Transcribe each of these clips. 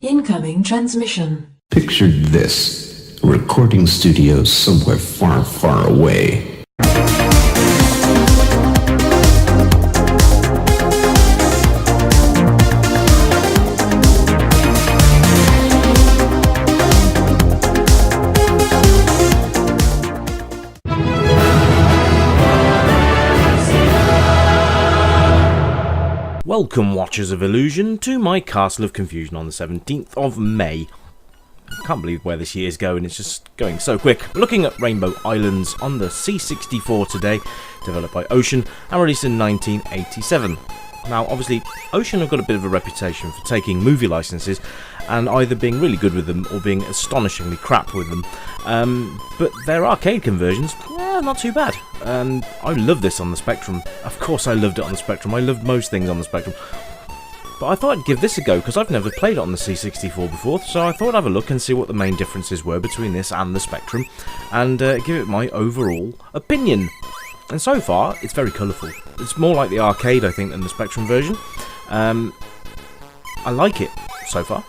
Incoming transmission. Picture this. A recording studio somewhere far, far away. Welcome, Watchers of Illusion, to my Castle of Confusion on the 17th of May. I can't believe where this year's going, it's just going so quick. We're looking at Rainbow Islands on the C64 today, developed by Ocean and released in 1987. Now, obviously, Ocean have got a bit of a reputation for taking movie licenses and either being really good with them or being astonishingly crap with them. But their arcade conversions, not too bad. And I love this on the Spectrum. Of course I loved it on the Spectrum. I loved most things on the Spectrum. But I thought I'd give this a go because I've never played it on the C64 before, so I thought I'd have a look and see what the main differences were between this and the Spectrum, and give it my overall opinion. And so far, it's very colourful. It's more like the arcade, I think, than the Spectrum version. I like it so far.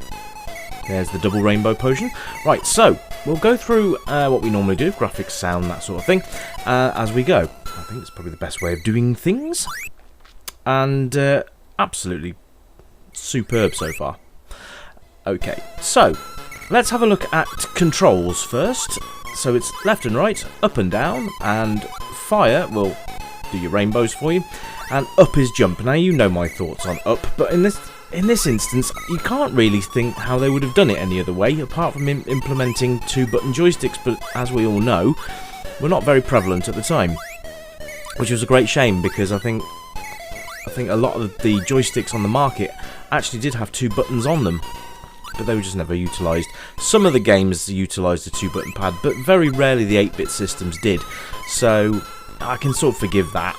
There's the double rainbow potion. Right, so we'll go through what we normally do, graphics, sound, that sort of thing, as we go. I think it's probably the best way of doing things. And absolutely superb so far. Okay, so let's have a look at controls first. So it's left and right, up and down, and fire will do your rainbows for you, and up is jump. Now you know my thoughts on up, but in this instance you can't really think how they would have done it any other way apart from implementing 2-button joysticks, but as we all know, were not very prevalent at the time, which was a great shame because I think a lot of the joysticks on the market actually did have 2 buttons on them, but they were just never utilised. Some of the games utilised a 2-button pad, but very rarely the 8-bit systems did, so I can sort of forgive that.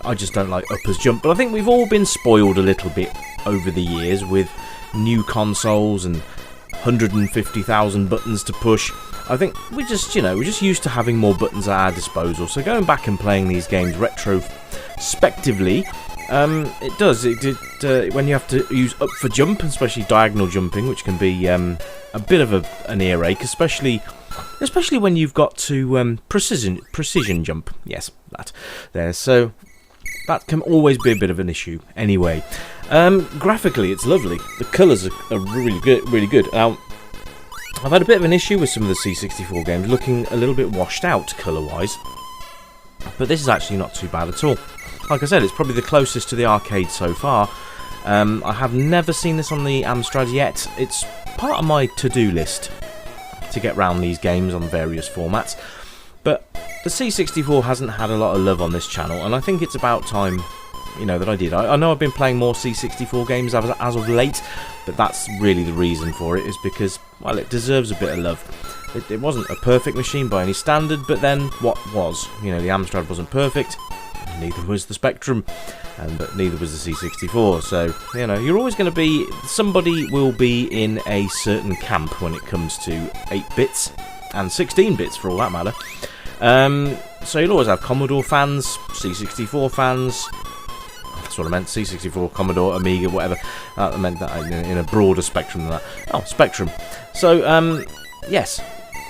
I just don't like up as jump, but I think we've all been spoiled a little bit over the years with new consoles and 150,000 buttons to push. I think we're just used to having more buttons at our disposal, so going back and playing these games retrospectively, when you have to use up for jump, especially diagonal jumping, which can be a bit of an earache, especially when you've got to precision jump. Yes, that there. So that can always be a bit of an issue. Anyway, graphically, it's lovely. The colours are really good. Now, I've had a bit of an issue with some of the C64 games looking a little bit washed out colour-wise, but this is actually not too bad at all. Like I said, it's probably the closest to the arcade so far. I have never seen this on the Amstrad yet. It's part of my to-do list to get round these games on various formats. But the C64 hasn't had a lot of love on this channel, and I think it's about time, that I did. I know I've been playing more C64 games as of late, but that's really the reason for it, is because, well, it deserves a bit of love. It wasn't a perfect machine by any standard, but then what was? The Amstrad wasn't perfect. Neither was the Spectrum, but neither was the C64, so, you're always going to be, somebody will be in a certain camp when it comes to 8 bits, and 16 bits for all that matter. So you'll always have Commodore fans, C64 fans, that's what I meant, C64, Commodore, Amiga, whatever, I meant that in a broader spectrum than that. Oh, Spectrum. So, yes.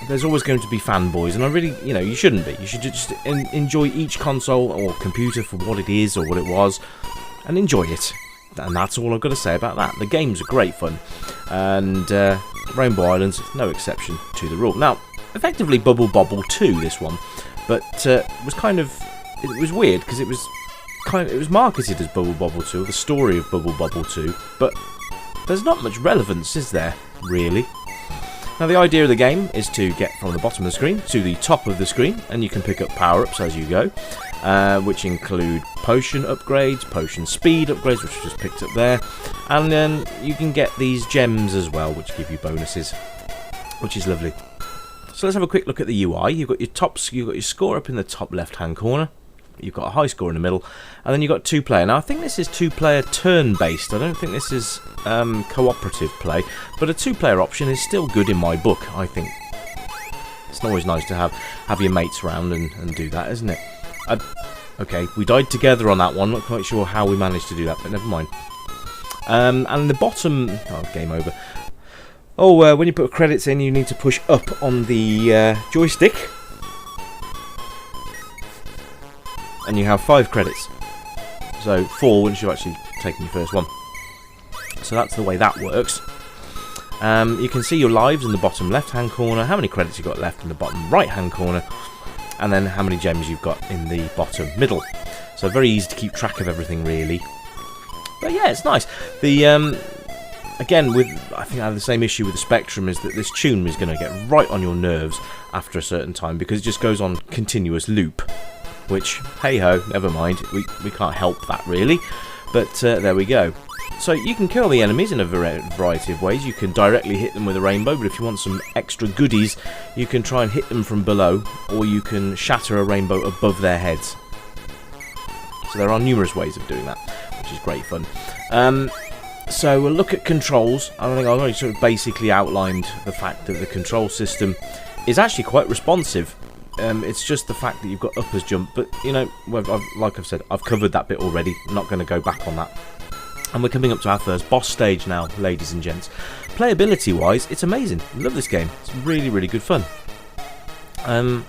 There's always going to be fanboys, and I really, you shouldn't be. You should just enjoy each console or computer for what it is or what it was, and enjoy it. And that's all I've got to say about that. The games are great fun, and Rainbow Islands is no exception to the rule. Now, effectively Bubble Bobble 2, this one, but it was weird because it was marketed as Bubble Bobble 2, the story of Bubble Bobble 2, but there's not much relevance, is there, really? Now, the idea of the game is to get from the bottom of the screen to the top of the screen, and you can pick up power-ups as you go, which include potion upgrades, potion speed upgrades, which I just picked up there, and then you can get these gems as well, which give you bonuses, which is lovely. So let's have a quick look at the UI. You've got your score up in the top left-hand corner. You've got a high score in the middle, and then you've got 2-player. Now, I think this is 2-player turn-based. I don't think this is cooperative play, but a 2-player option is still good in my book, I think. It's always nice to have your mates around and do that, isn't it? Okay, we died together on that one. Not quite sure how we managed to do that, but never mind. And the bottom... Oh, game over. Oh, when you put credits in, you need to push up on the joystick. And you have 5 credits. So 4 once you've actually taken your first one. So that's the way that works. You can see your lives in the bottom left-hand corner, how many credits you've got left in the bottom right-hand corner, and then how many gems you've got in the bottom middle. So very easy to keep track of everything, really. But yeah, it's nice. The again, I think I have the same issue with the Spectrum, is that this tune is going to get right on your nerves after a certain time, because it just goes on continuous loop. Which, hey-ho, never mind, we can't help that, really. But there we go. So you can kill the enemies in a variety of ways. You can directly hit them with a rainbow, but if you want some extra goodies, you can try and hit them from below, or you can shatter a rainbow above their heads. So there are numerous ways of doing that, which is great fun. So we'll look at controls. I think I've already sort of basically outlined the fact that the control system is actually quite responsive. It's just the fact that you've got up as jump, but you know, like I've said, I've covered that bit already. I'm not going to go back on that. And we're coming up to our first boss stage now, ladies and gents. Playability-wise, it's amazing. I love this game. It's really, really good fun. I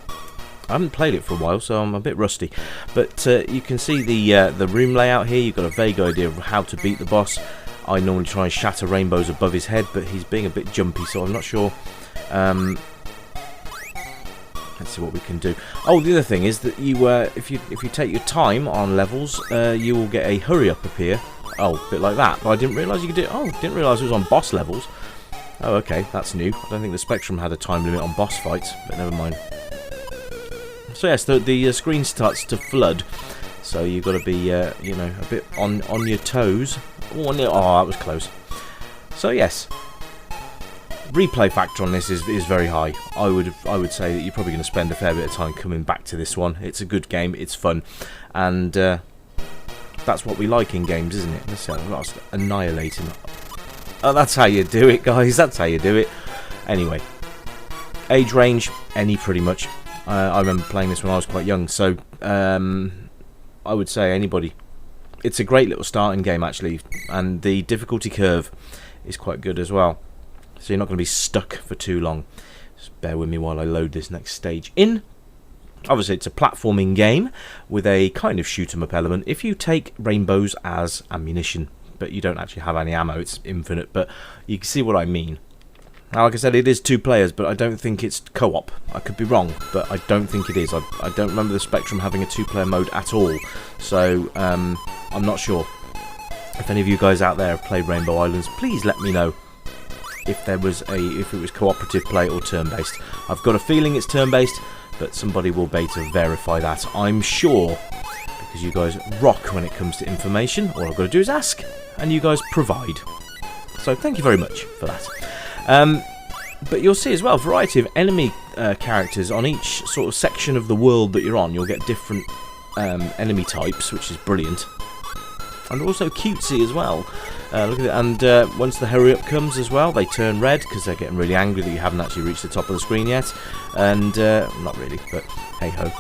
haven't played it for a while, so I'm a bit rusty. But you can see the room layout here. You've got a vague idea of how to beat the boss. I normally try and shatter rainbows above his head, but he's being a bit jumpy, so I'm not sure. Let's see what we can do. Oh, the other thing is that you, if you take your time on levels, you will get a hurry up here. Oh, a bit like that. But I didn't realise you could do it. Oh, didn't realise it was on boss levels. Oh, okay, that's new. I don't think the Spectrum had a time limit on boss fights, but never mind. So yes, the screen starts to flood, so you've got to be, you know, a bit on your toes. Oh, that was close. So yes, replay factor on this is very high. I would say that you're probably going to spend a fair bit of time coming back to this one. It's a good game. It's fun, and that's what we like in games, isn't it? Let's see, that's annihilating. Oh, that's how you do it, guys. That's how you do it. Anyway, age range, any pretty much. I remember playing this when I was quite young, so I would say anybody. It's a great little starting game, actually, and the difficulty curve is quite good as well. So you're not going to be stuck for too long. Just bear with me while I load this next stage in. Obviously, it's a platforming game with a kind of shoot-'em-up element. If you take rainbows as ammunition, but you don't actually have any ammo, it's infinite, but you can see what I mean. Now, like I said, it is 2 players, but I don't think it's co-op. I could be wrong, but I don't think it is. I don't remember the Spectrum having a 2-player mode at all, so I'm not sure. If any of you guys out there have played Rainbow Islands, please let me know if it was cooperative play or turn-based. I've got a feeling it's turn-based, but somebody will be able to verify that, I'm sure, because you guys rock when it comes to information. All I've got to do is ask, and you guys provide. So thank you very much for that. But you'll see as well a variety of enemy characters on each sort of section of the world that you're on. You'll get different enemy types, which is brilliant, and also cutesy as well. Look at it, and once the hurry up comes as well, they turn red because they're getting really angry that you haven't actually reached the top of the screen yet. And not really, but hey ho.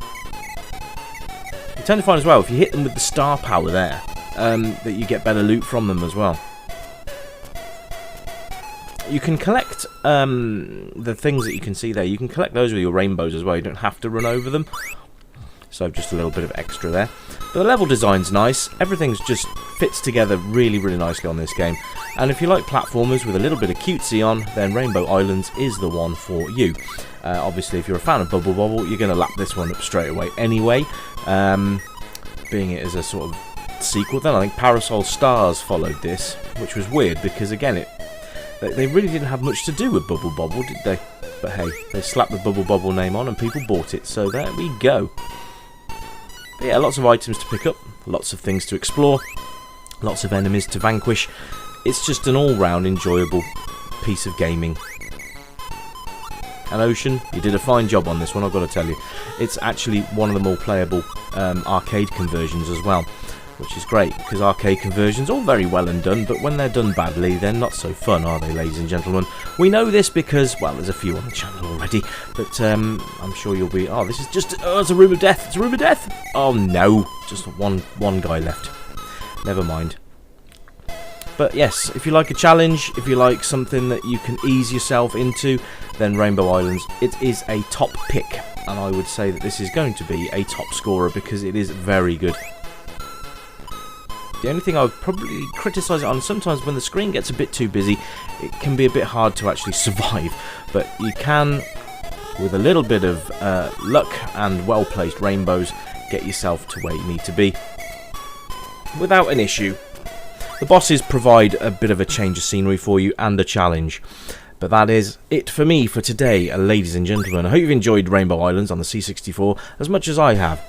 You tend to find as well, if you hit them with the star power there, that you get better loot from them as well. You can collect the things that you can see there. You can collect those with your rainbows as well. You don't have to run over them. So just a little bit of extra there. But the level design's nice. Everything's just fits together really, really nicely on this game. And if you like platformers with a little bit of cutesy on, then Rainbow Islands is the one for you. Obviously, if you're a fan of Bubble Bobble, you're going to lap this one up straight away anyway. Being it as a sort of sequel, then I think Parasol Stars followed this, which was weird because, again, they really didn't have much to do with Bubble Bobble, did they? But hey, they slapped the Bubble Bobble name on and people bought it, so there we go. But yeah, lots of items to pick up, lots of things to explore, lots of enemies to vanquish. It's just an all-round enjoyable piece of gaming. And Ocean, you did a fine job on this one, I've got to tell you. It's actually one of the more playable arcade conversions as well, which is great, because arcade conversions are all very well and done, but when they're done badly, they're not so fun, are they, ladies and gentlemen? We know this because, well, there's a few on the channel already, but I'm sure you'll be, oh, this is just, oh, it's a room of death, it's a room of death! Oh no, just one guy left. Never mind. But yes, if you like a challenge, if you like something that you can ease yourself into, then Rainbow Islands, it is a top pick. And I would say that this is going to be a top scorer because it is very good. The only thing I would probably criticise it on, sometimes when the screen gets a bit too busy, it can be a bit hard to actually survive. But you can, with a little bit of luck and well-placed rainbows, get yourself to where you need to be without an issue. The bosses provide a bit of a change of scenery for you and a challenge. But that is it for me for today, ladies and gentlemen. I hope you've enjoyed Rainbow Islands on the C64 as much as I have.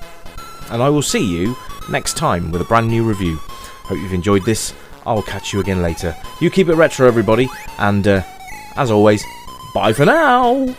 And I will see you next time with a brand new review. Hope you've enjoyed this. I'll catch you again later. You keep it retro, everybody. And as always, bye for now.